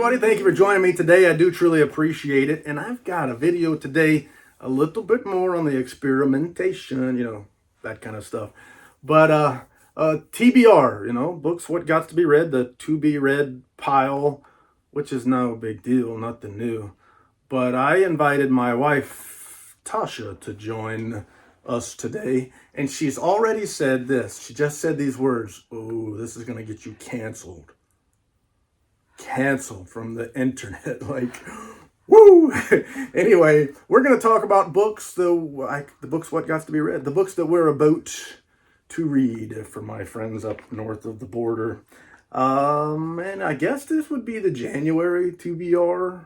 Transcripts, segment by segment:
everybody. Thank you for joining me today. I do truly appreciate it. And I've got a video today, a little bit more on the experimentation, that kind of stuff. But TBR, books, what got to be read, the to be read pile, which is no big deal, nothing new. But I invited my wife, Tosha, to join us today. And she's already said this. She just said these words. Oh, this is going to get you canceled. Canceled from the internet. Like, woo! Anyway, we're going to talk about books, the books what got to be read. The books that we're about to read for my friends up north of the border. And I guess this would be the January TBR.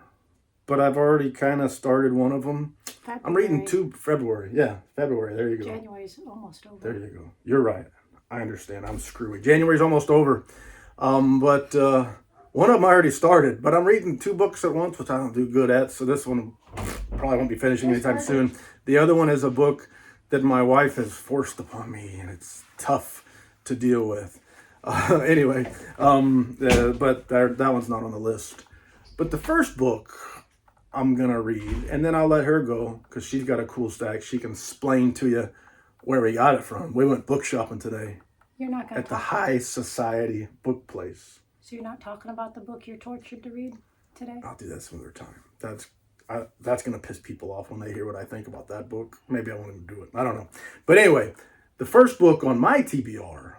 But I've already kind of started one of them. February. I'm reading February. Yeah, February. There you go. January's almost over. There you go. You're right. I understand. I'm screwy. January's almost over. But one of them I already started. But I'm reading two books at once, which I don't do good at. So this one probably won't be finishing anytime soon. The other one is a book that my wife has forced upon me, and it's tough to deal with. Anyway, but that one's not on the list. But the first book I'm going to read, and then I'll let her go because she's got a cool stack. She can explain to you where we got it from. We went book shopping today. You're not going at the High Society book place. So you're not talking about the book you're tortured to read today? I'll do that some other time. That's going to piss people off when they hear what I think about that book. Maybe I won't even do it. I don't know. But anyway, the first book on my TBR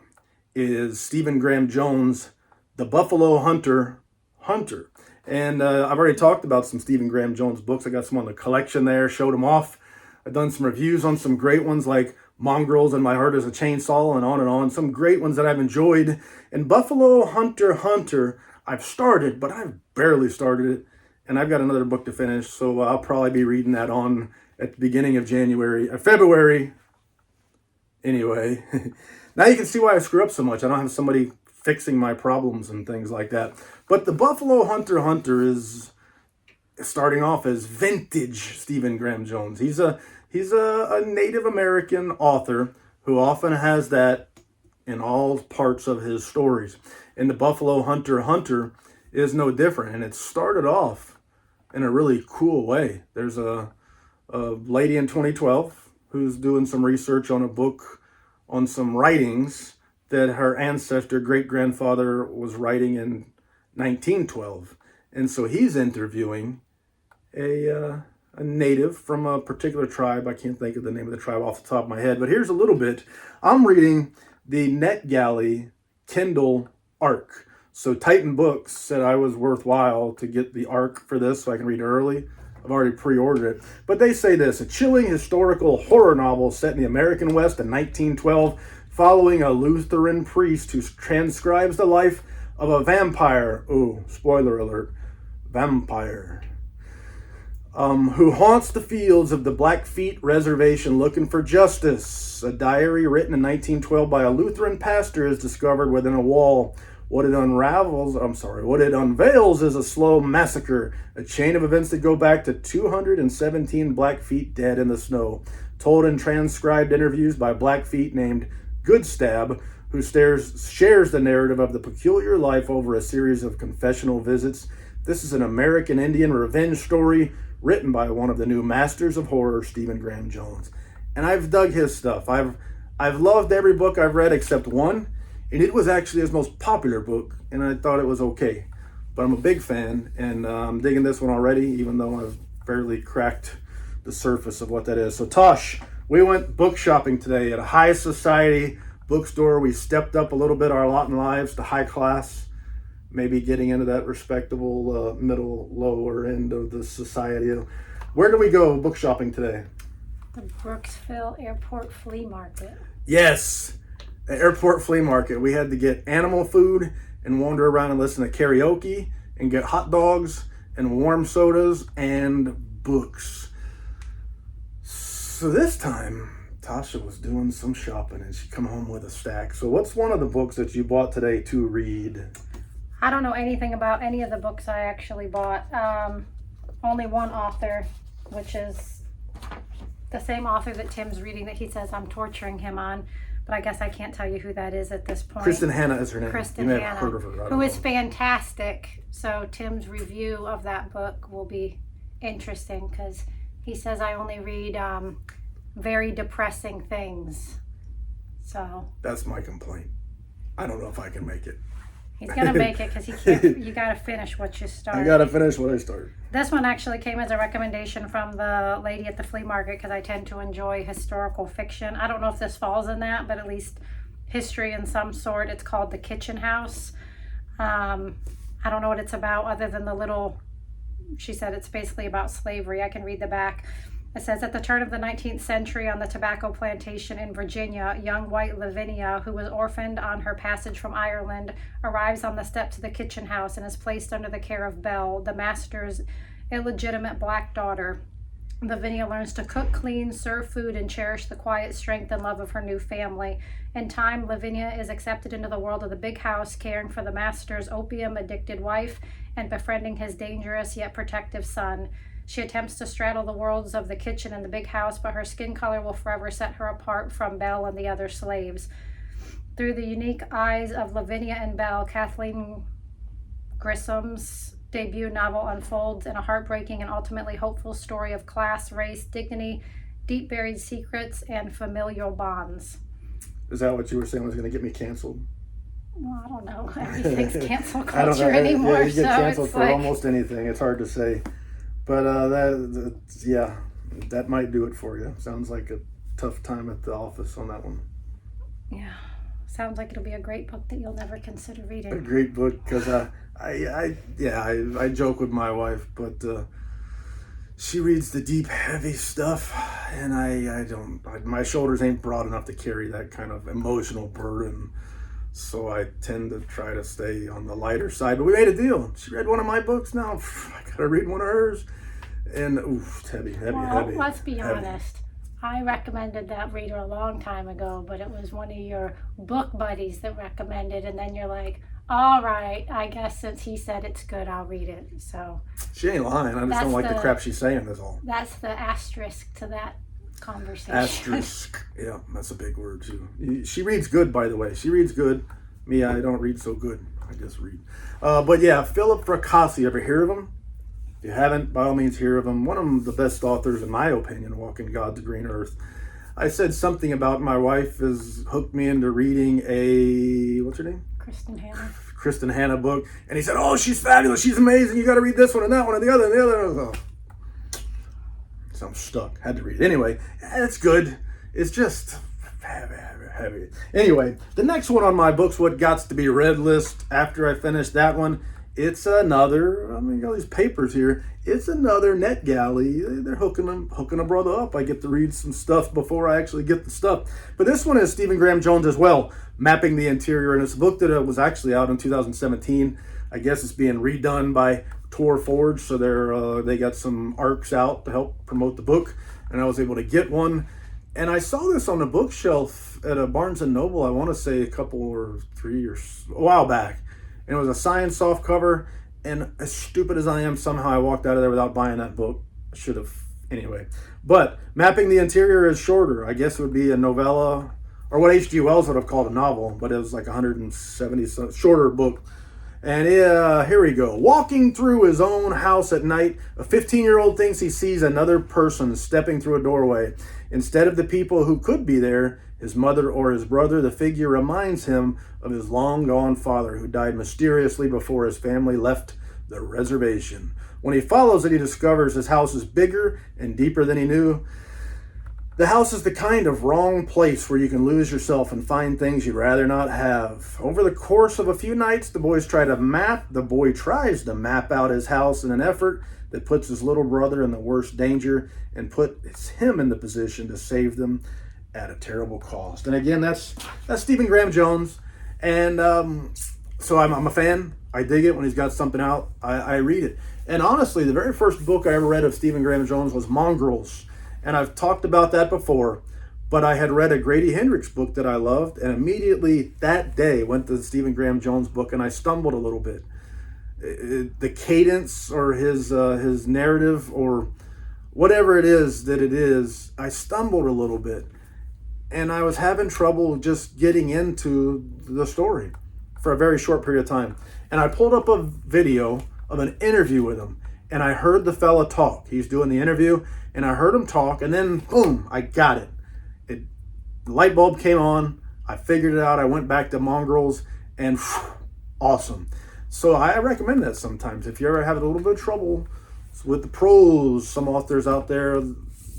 is Stephen Graham Jones' The Buffalo Hunter. And I've already talked about some Stephen Graham Jones books. I got some on the collection there, showed them off. I've done some reviews on some great ones like Mongrels and My Heart is a Chainsaw and on and on. Some great ones that I've enjoyed. And Buffalo Hunter, I've started, but I've barely started it. And I've got another book to finish, so I'll probably be reading that on at the beginning of February. Anyway, now you can see why I screw up so much. I don't have somebody fixing my problems and things like that. But the Buffalo Hunter is starting off as vintage Stephen Graham Jones. He's a Native American author who often has that in all parts of his stories. And the Buffalo Hunter is no different. And it started off in a really cool way. There's a lady in 2012 who's doing some research on a book on some writings that her ancestor, great-grandfather, was writing in 1912. And so he's interviewing a native from a particular tribe. I can't think of the name of the tribe off the top of my head, but here's a little bit. I'm reading the NetGalley Kindle ARC. So Titan Books said I was worthwhile to get the ARC for this so I can read early. I've already pre-ordered it. But they say this: a chilling historical horror novel set in the American West in 1912 following a Lutheran priest who transcribes the life of a vampire. Oh, spoiler alert. Vampire. Who haunts the fields of the Blackfeet Reservation looking for justice. A diary written in 1912 by a Lutheran pastor is discovered within a wall. What it unveils is a slow massacre, a chain of events that go back to 217 Blackfeet dead in the snow, told in transcribed interviews by Blackfeet named Goodstab, who shares the narrative of the peculiar life over a series of confessional visits. This is an American Indian revenge story written by one of the new masters of horror, Stephen Graham Jones. And I've dug his stuff. I've loved every book I've read except one, and it was actually his most popular book, and I thought it was okay. But I'm a big fan, and I'm digging this one already, even though I've barely cracked the surface of what that is. So Tosh, we went book shopping today at a High Society bookstore. We stepped up a little bit our lot in lives to high class, maybe getting into that respectable middle, lower end of the society. Where did we go book shopping today? The Brooksville Airport Flea Market. Yes, the airport flea market. We had to get animal food and wander around and listen to karaoke and get hot dogs and warm sodas and books. So this time, Tosha was doing some shopping and she come home with a stack. So what's one of the books that you bought today to read? I don't know anything about any of the books I actually bought. Only one author, which is the same author that Tim's reading that he says I'm torturing him on. but I guess I can't tell you who that is at this point. Kristen Hannah is her name. Kristen you may Hannah, have heard of her. who is fantastic. So Tim's review of that book will be interesting because he says I only read very depressing things. So that's my complaint. I don't know if I can make it. He's gonna make it because he can't. You gotta finish what you started. I gotta finish what I started. This one actually came as a recommendation from the lady at the flea market because I tend to enjoy historical fiction. I don't know if this falls in that, but at least history in some sort. It's called The Kitchen House. I don't know what it's about other than the little. She said it's basically about slavery. I can read the back. It says, at the turn of the 19th century on the tobacco plantation in Virginia, young white Lavinia, who was orphaned on her passage from Ireland, arrives on the steps of the kitchen house and is placed under the care of Belle, the master's illegitimate black daughter. Lavinia learns to cook, clean, serve food, and cherish the quiet strength and love of her new family. In time, Lavinia is accepted into the world of the big house, caring for the master's opium-addicted wife and befriending his dangerous yet protective son. She attempts to straddle the worlds of the kitchen and the big house, but her skin color will forever set her apart from Belle and the other slaves. Through the unique eyes of Lavinia and Belle, Kathleen Grissom's debut novel unfolds in a heartbreaking and ultimately hopeful story of class, race, dignity, deep buried secrets, and familial bonds. Is that what you were saying was going to get me canceled? Well, I don't know. Everything's cancel culture anymore. Yeah, you get so canceled it's for like... almost anything. It's hard to say. But that might do it for you. Sounds like a tough time at the office on that one. Yeah, sounds like it'll be a great book that you'll never consider reading. A great book because I joke with my wife, but she reads the deep, heavy stuff, and I don't. My shoulders ain't broad enough to carry that kind of emotional burden. So I tend to try to stay on the lighter side. But we made a deal. She read one of my books. Now I gotta read one of hers. And it's heavy. Well, let's be honest. I recommended that reader a long time ago, but it was one of your book buddies that recommended, and then you're like, all right, I guess since he said it's good, I'll read it. So she ain't lying. I just don't like the crap she's saying, that's all. That's the asterisk to that conversation. Asterisk. Yeah, that's a big word too. She reads good, by the way. She reads good. Me, I don't read so good. I just read. But yeah, Philip Fracassi. Ever hear of him? If you haven't, by all means hear of him. One of the best authors, in my opinion, walking God's green earth. I said something about my wife has hooked me into reading what's her name? Kristen Hannah book. And he said, oh, she's fabulous. She's amazing. You got to read this one and that one and the other and the other. And I was so I'm stuck. Had to read it. Anyway, it's good. It's just heavy. Anyway, the next one on my books, What Gots to Be Read list, after I finish that one, it's another, got these papers here. It's another NetGalley. They're hooking a brother up. I get to read some stuff before I actually get the stuff. But this one is Stephen Graham Jones as well, Mapping the Interior. And it's a book that was actually out in 2017. I guess it's being redone by Tor Forge. So they got some arcs out to help promote the book. And I was able to get one. And I saw this on a bookshelf at a Barnes & Noble, I want to say a while back. And it was a science softcover, and as stupid as I am, somehow I walked out of there without buying that book. I should have, anyway. But Mapping the Interior is shorter. I guess it would be a novella, or what H.G. Wells would have called a novel, but it was like 170, shorter book. And here we go. Walking through his own house at night, a 15-year-old thinks he sees another person stepping through a doorway. Instead of the people who could be there, his mother or his brother, the figure reminds him of his long-gone father who died mysteriously before his family left the reservation. When he follows it, he discovers his house is bigger and deeper than he knew. The house is the kind of wrong place where you can lose yourself and find things you'd rather not have. Over the course of a few nights, the boy tries to map out his house in an effort that puts his little brother in the worst danger and puts him in the position to save them at a terrible cost. And again, that's Stephen Graham Jones. And so I'm a fan. I dig it when he's got something out. I read it. And honestly, the very first book I ever read of Stephen Graham Jones was Mongrels. And I've talked about that before, but I had read a Grady Hendrix book that I loved, and immediately that day went to the Stephen Graham Jones book, and I stumbled a little bit. The cadence or his narrative or whatever it is, I stumbled a little bit. and I was having trouble just getting into the story for a very short period of time. And I pulled up a video of an interview with him, and I heard the fella talk. He's doing the interview, and I heard him talk, and then boom, I got it. The light bulb came on. I figured it out. I went back to Mongrels, and awesome. So I recommend that sometimes. If you ever have a little bit of trouble with the prose, some authors out there,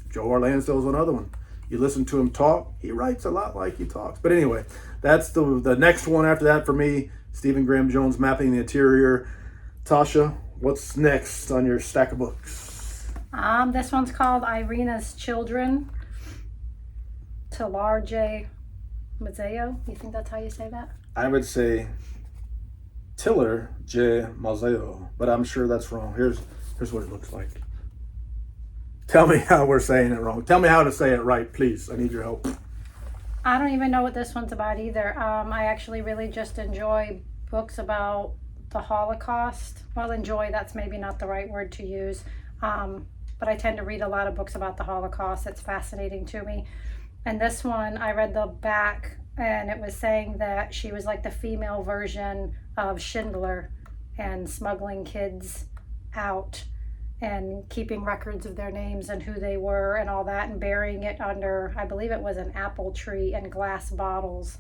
Joe R. Lansdale's another one. You listen to him talk, he writes a lot like he talks. But anyway, that's the next one after that for me. Stephen Graham Jones, Mapping the Interior. Tosha, what's next on your stack of books? This one's called Irenas Children. Talar J. Mazzeo. You think that's how you say that? I would say Tiller J. Mazzeo, but I'm sure that's wrong. Here's what it looks like. Tell me how we're saying it wrong. Tell me how to say it right, please. I need your help. I don't even know what this one's about either. I actually really just enjoy books about the Holocaust. Well, enjoy, that's maybe not the right word to use. But I tend to read a lot of books about the Holocaust. It's fascinating to me. And this one, I read the back, and it was saying that she was like the female version of Schindler and smuggling kids out and keeping records of their names and who they were and all that, and burying it under, I believe it was an apple tree and glass bottles.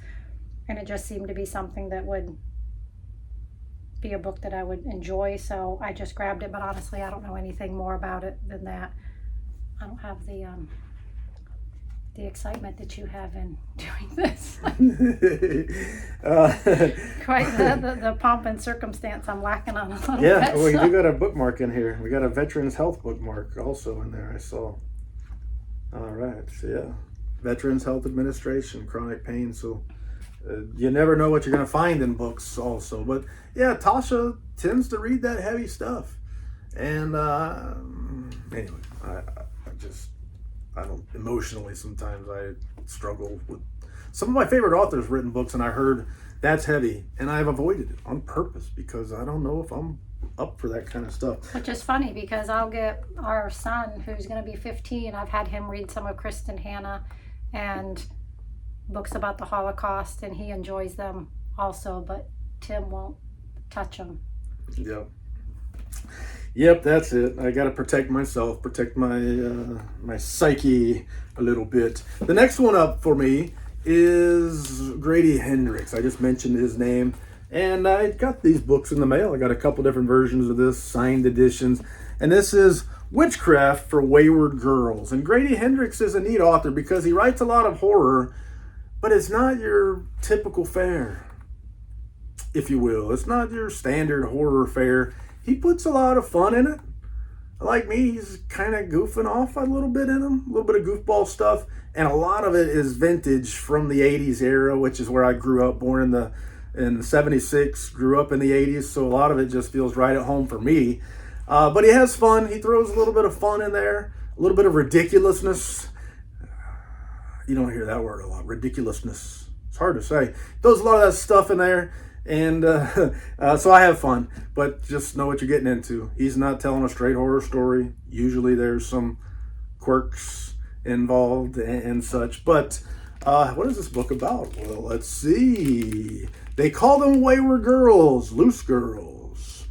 And it just seemed to be something that would be a book that I would enjoy, so I just grabbed it. But honestly, I don't know anything more about it than that. I don't have the excitement that you have in doing this. Quite the pomp and circumstance I'm lacking on a little bit. Yeah, well, you do got a bookmark in here. We got a Veterans Health bookmark also in there, I saw. All right, so yeah. Veterans Health Administration, chronic pain. So you never know what you're going to find in books also. But yeah, Tosha tends to read that heavy stuff. And anyway, I don't, emotionally sometimes I struggle with some of my favorite authors written books, and I heard that's heavy, and I've avoided it on purpose because I don't know if I'm up for that kind of stuff. Which is funny because I'll get our son, who's going to be 15, I've had him read some of Kristen Hannah and books about the Holocaust, and he enjoys them also, but Tim won't touch them. Yep, that's it. I got to protect myself, protect my my psyche a little bit. The next one up for me is Grady Hendrix. I just mentioned his name, and I got these books in the mail. I got a couple different versions of this, signed editions, and this is Witchcraft for Wayward Girls. And Grady Hendrix is a neat author because he writes a lot of horror, but it's not your typical fare, if you will. It's not your standard horror fare. He puts a lot of fun in it. Like me, he's kind of goofing off a little bit in him, a little bit of goofball stuff, and a lot of it is vintage from the 80s era, which is where I grew up, born in 76, grew up in the 80s, so a lot of it just feels right at home for me. But he has fun. He throws a little bit of fun in there, a little bit of ridiculousness. You don't hear that word a lot, ridiculousness. It's hard to say. Throws a lot of that stuff in there. And so I have fun, but just know what you're getting into. He's not telling a straight horror story. Usually there's some quirks involved and such. But what is this book about? Well, let's see. They call them wayward girls, loose girls.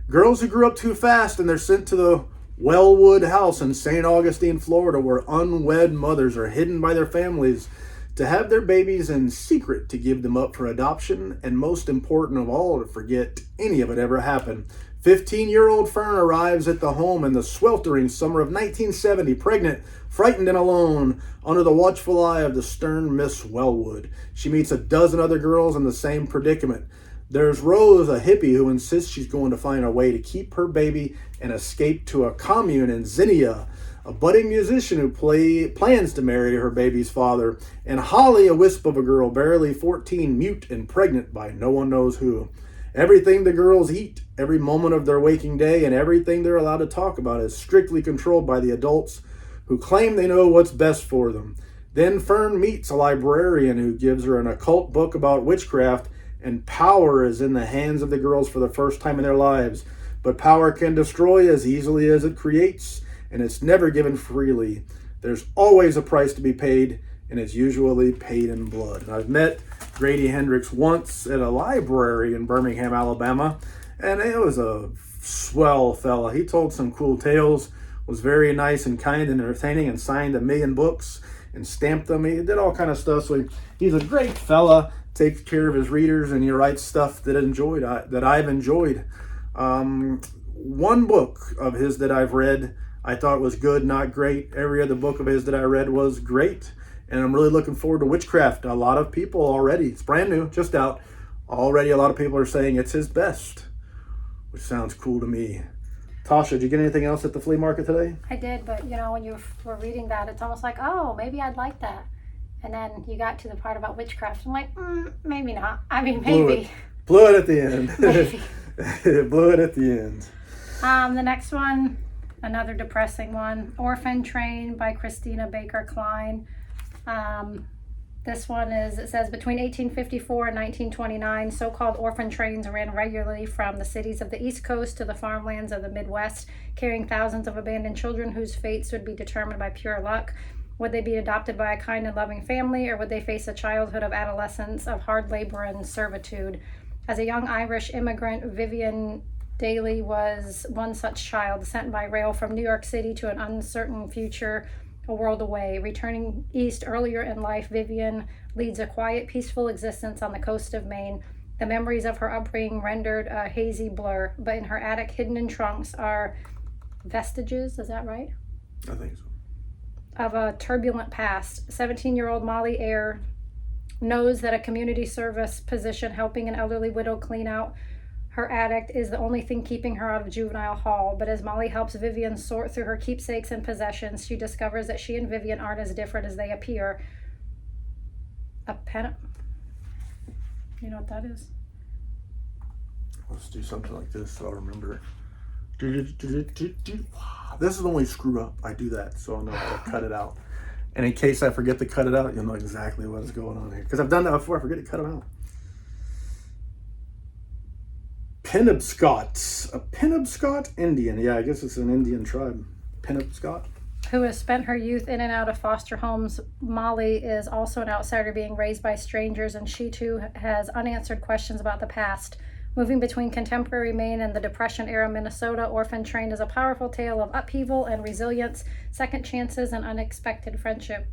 Girls who grew up too fast, and they're sent to the Wellwood house in St. Augustine, Florida, where unwed mothers are hidden by their families to have their babies in secret, to give them up for adoption, and most important of all, to forget any of it ever happened. 15-year-old Fern arrives at the home in the sweltering summer of 1970, pregnant, frightened, and alone, under the watchful eye of the stern Miss Wellwood. She meets a dozen other girls in the same predicament. There's Rose, a hippie, who insists she's going to find a way to keep her baby and escape to a commune in Zinnia, a budding musician who plans to marry her baby's father, and Holly, a wisp of a girl, barely 14, mute and pregnant by no one knows who. Everything the girls eat, every moment of their waking day, and everything they're allowed to talk about is strictly controlled by the adults who claim they know what's best for them. Then Fern meets a librarian who gives her an occult book about witchcraft, and power is in the hands of the girls for the first time in their lives. But power can destroy as easily as it creates, and it's never given freely. There's always a price to be paid, and is usually paid in blood. And I've met Grady Hendrix once at a library in Birmingham, Alabama, and it was a swell fella. He told some cool tales, was very nice and kind and entertaining, and signed 1 million books and stamped them. He did all kind of stuff. So he's a great fella, takes care of his readers, and he writes stuff that I've enjoyed. One book of his that I've read, I thought was good, not great. Every other book of his that I read was great. And I'm really looking forward to Witchcraft. A lot of people already, it's brand new, just out. Already a lot of people are saying it's his best, which sounds cool to me. Tosha, did you get anything else at the flea market today? I did, but when you were reading that, it's almost like, oh, maybe I'd like that. And then you got to the part about witchcraft. I'm like, maybe not. I mean, maybe. Blew it at the end. Maybe. Blew it at the end. The next one, another depressing one, Orphan Train by Christina Baker Klein. This one it says, between 1854 and 1929, so-called orphan trains ran regularly from the cities of the East Coast to the farmlands of the Midwest, carrying thousands of abandoned children whose fates would be determined by pure luck. Would they be adopted by a kind and loving family, or would they face a childhood of adolescence of hard labor and servitude? As a young Irish immigrant, Vivian Daly was one such child, sent by rail from New York City to an uncertain future a world away. Returning east earlier in life, Vivian leads a quiet, peaceful existence on the coast of Maine. The memories of her upbringing rendered a hazy blur, but in her attic, hidden in trunks, are vestiges, is that right? I think so. Of a turbulent past. 17-year-old Molly Eyre knows that a community service position helping an elderly widow clean out her attic is the only thing keeping her out of juvenile hall. But as Molly helps Vivian sort through her keepsakes and possessions, she discovers that she and Vivian aren't as different as they appear. You know what that is? Let's do something like this so I'll remember. This is when we screw up. I do that so I'll know how to cut it out. And in case I forget to cut it out, you'll know exactly what is going on here. Because I've done that before. I forget to cut them out. Penobscot. A Penobscot Indian. Yeah, I guess it's an Indian tribe. Penobscot. Who has spent her youth in and out of foster homes. Molly is also an outsider being raised by strangers, and she too has unanswered questions about the past. Moving between contemporary Maine and the Depression-era Minnesota, Orphan Train is a powerful tale of upheaval and resilience, second chances, and unexpected friendship.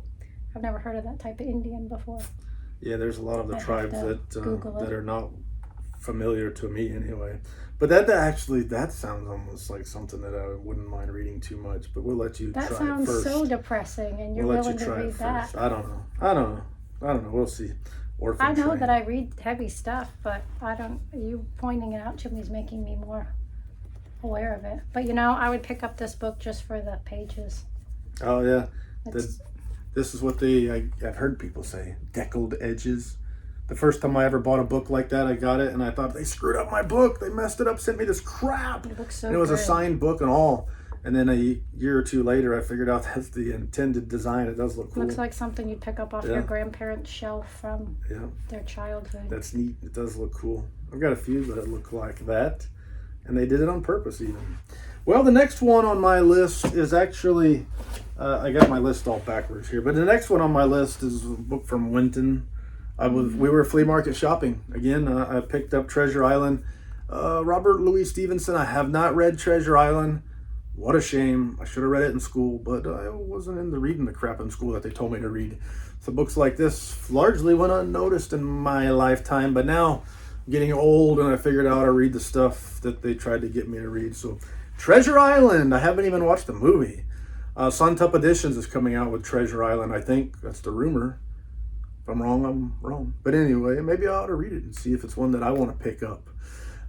I've never heard of that type of Indian before. Yeah, there's a lot of the tribes that are not familiar to me anyway. But that sounds almost like something that I wouldn't mind reading too much. But we'll let you try it first. That sounds so depressing, and you're willing to read that. I don't know. We'll see. Orphan I know Train. that I read heavy stuff, but you pointing it out to me is making me more aware of it. But I would pick up this book just for the pages. Oh yeah, this is what I've heard people say, deckled edges. The first time I ever bought a book like that, I got it and I thought, they screwed up my book, they messed it up, sent me this crap. It looks so and it was good. A signed book and all. And then a year or two later, I figured out that's the intended design. It does look cool. Looks like something you'd pick up off your grandparents' shelf from their childhood. That's neat. It does look cool. I've got a few that look like that. And they did it on purpose even. Well, the next one on my list is actually, I got my list all backwards here. But the next one on my list is a book from Winton. We were flea market shopping. Again, I picked up Treasure Island. Robert Louis Stevenson. I have not read Treasure Island. What a shame. I should have read it in school, but I wasn't into reading the crap in school that they told me to read. So books like this largely went unnoticed in my lifetime, but now I'm getting old and I figured out how to read the stuff that they tried to get me to read. So Treasure Island, I haven't even watched the movie. Suntup Editions is coming out with Treasure Island, I think. That's the rumor. If I'm wrong, I'm wrong. But anyway, maybe I ought to read it and see if it's one that I want to pick up.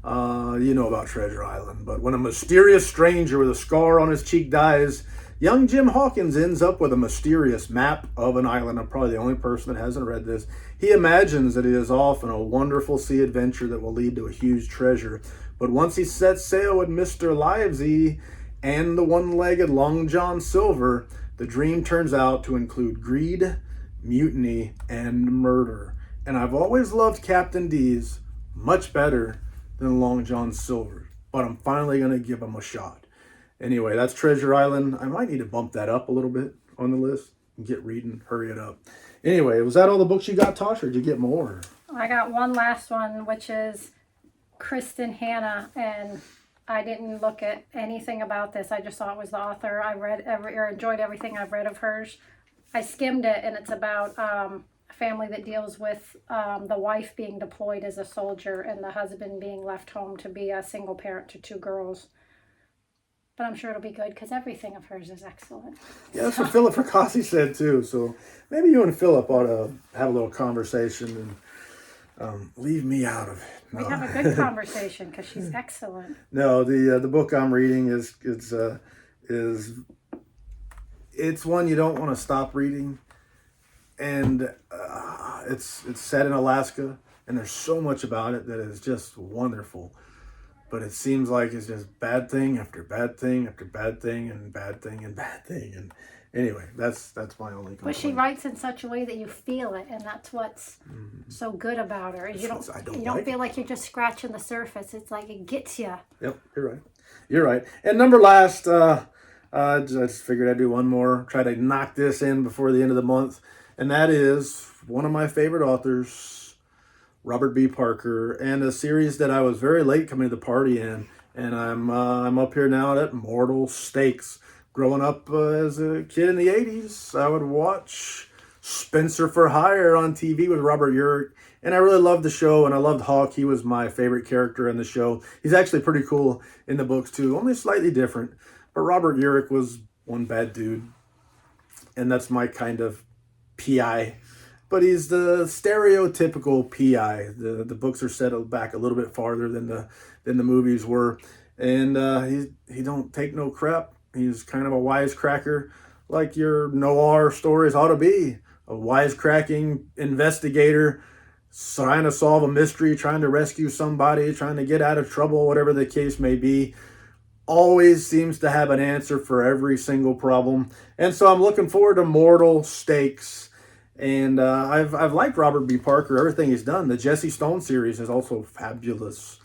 You know about Treasure Island, but when a mysterious stranger with a scar on his cheek dies, young Jim Hawkins ends up with a mysterious map of an island. I'm probably the only person that hasn't read this. He imagines that he is off on a wonderful sea adventure that will lead to a huge treasure. But once he sets sail with Mr. Livesey and the one-legged Long John Silver, the dream turns out to include greed, mutiny, and murder. And I've always loved Captain D's much better than Long John Silver, but I'm finally going to give him a shot. Anyway, that's Treasure Island. I might need to bump that up a little bit on the list. get reading. Hurry it up. Anyway, was that all the books you got, Tosh, or did you get more? I got one last one, which is Kristen Hannah, and I didn't look at anything about this. I just saw it was the author. I enjoyed everything I've read of hers. I skimmed it, and it's about a family that deals with the wife being deployed as a soldier and the husband being left home to be a single parent to 2 girls. But I'm sure it'll be good because everything of hers is excellent. Yeah, that's what Philip Fracassi said too. So maybe you and Philip ought to have a little conversation and leave me out of it. No. We have a good conversation because she's excellent. No, the book I'm reading is it's one you don't want to stop reading, and it's set in Alaska, and there's so much about it that is just wonderful. But it seems like it's just bad thing after bad thing after bad thing and bad thing and bad thing. And anyway, that's my only complaint. But she writes in such a way that you feel it, and that's what's so good about her. You don't feel like you're just scratching the surface. It's like it gets you. Yep, you're right. And number last, I just figured I'd do one more. Try to knock this in before the end of the month, and that is one of my favorite authors, Robert B. Parker, and a series that I was very late coming to the party in, and I'm up here now at Mortal Stakes. Growing up as a kid in the 80s, I would watch Spencer for Hire on TV with Robert Urich, and I really loved the show, and I loved Hawk. He was my favorite character in the show. He's actually pretty cool in the books too, only slightly different, but Robert Urich was one bad dude, and that's my kind of PI. But he's the stereotypical PI. The books are set back a little bit farther than the movies were, and he don't take no crap. He's kind of a wisecracker, like your noir stories ought to be. A wisecracking investigator trying to solve a mystery, trying to rescue somebody, trying to get out of trouble, whatever the case may be. Always seems to have an answer for every single problem. And so I'm looking forward to Mortal Stakes. And I've liked Robert B. Parker, everything he's done. The Jesse Stone series is also fabulous.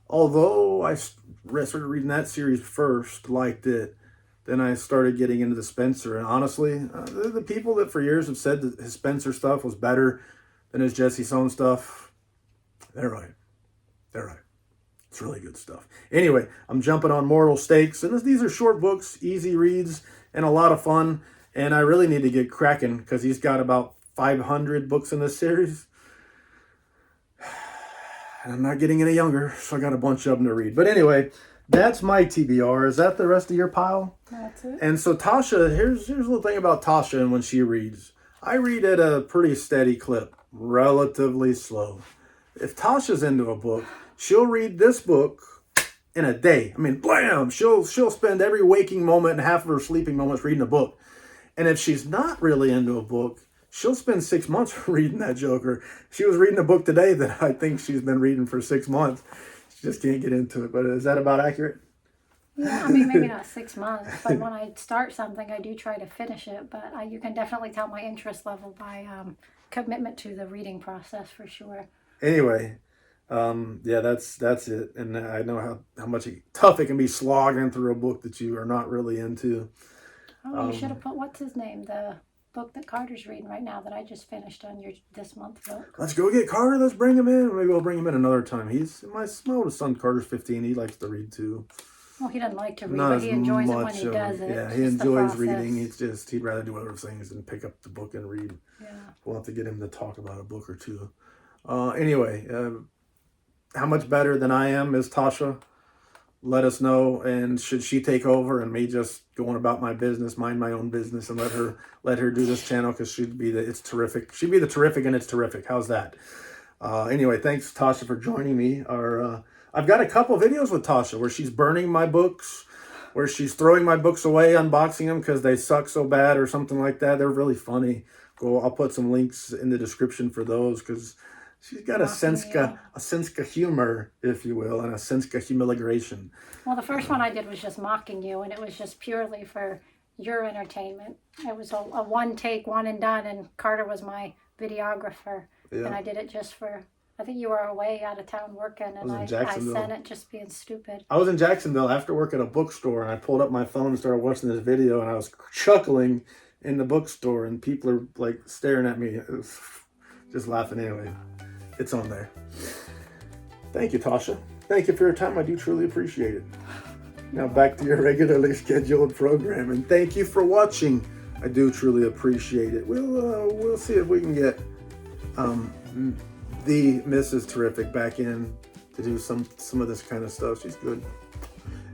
Although I started reading that series first, liked it, then I started getting into the Spencer. And honestly, the people that for years have said that his Spencer stuff was better than his Jesse Stone stuff, they're right. It's really good stuff. Anyway, I'm jumping on Mortal Stakes. And these are short books, easy reads, and a lot of fun. And I really need to get cracking because he's got about 500 books in this series. And I'm not getting any younger, so I got a bunch of them to read. But anyway, that's my TBR. Is that the rest of your pile? That's it. And so Tosha, here's a little thing about Tosha and when she reads. I read at a pretty steady clip, relatively slow. If Tasha's into a book, she'll read this book in a day. I mean, blam! She'll spend every waking moment and half of her sleeping moments reading a book. And if she's not really into a book, she'll spend 6 months reading that joker. She was reading a book today that I think she's been reading for 6 months. She just can't get into it. But is that about accurate? Yeah, I mean, maybe not 6 months, but when I start something, I do try to finish it. But you can definitely tell my interest level by commitment to the reading process for sure. Anyway, yeah, that's it. And I know how much tough it can be slogging through a book that you are not really into. Oh, you should have put, what's his name, the book that Carter's reading right now that I just finished on your this month book. Let's go get Carter. Let's bring him in. Maybe we'll bring him in another time. My oldest son, Carter's 15. He likes to read too. Well, he doesn't like to read, Not but he enjoys it when he of does it. Yeah, he enjoys reading. He'd rather do other things than pick up the book and read. Yeah. We'll have to get him to talk about a book or two. Anyway, how much better than I am is Tosha? Let us know, and should she take over and me just going about my business, mind my own business, and let her do this channel because it's terrific. She'd be the terrific, and it's terrific. How's that? Anyway, thanks Tosha for joining me. I've got a couple videos with Tosha where she's burning my books, where she's throwing my books away, unboxing them because they suck so bad or something like that. They're really funny. I'll put some links in the description for those because she's got a senska humor, if you will, and a senska humiliation. Well, the first one I did was just mocking you, and it was just purely for your entertainment. It was a one take, one and done, and Carter was my videographer. Yeah. And I did it just for, I think you were away out of town working, and I sent it just being stupid. I was in Jacksonville after work at a bookstore, and I pulled up my phone and started watching this video, and I was chuckling in the bookstore and people are like staring at me. It was just laughing anyway. It's on there. Thank you, Tosha. Thank you for your time. I do truly appreciate it. Now back to your regularly scheduled program, and thank you for watching. I do truly appreciate it. We'll see if we can get the Mrs. Terrific back in to do some of this kind of stuff. She's good.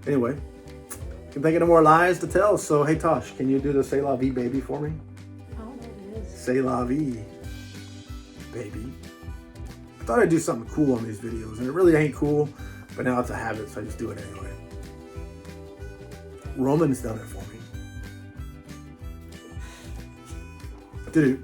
Anyway, I'm thinking of more lies to tell. So hey Tosh, can you do the C'est La Vie baby for me? Oh, it is. C'est La Vie baby. I thought I'd do something cool on these videos, and it really ain't cool, but now it's a habit, so I just do it anyway. Roman's done it for me. Did it.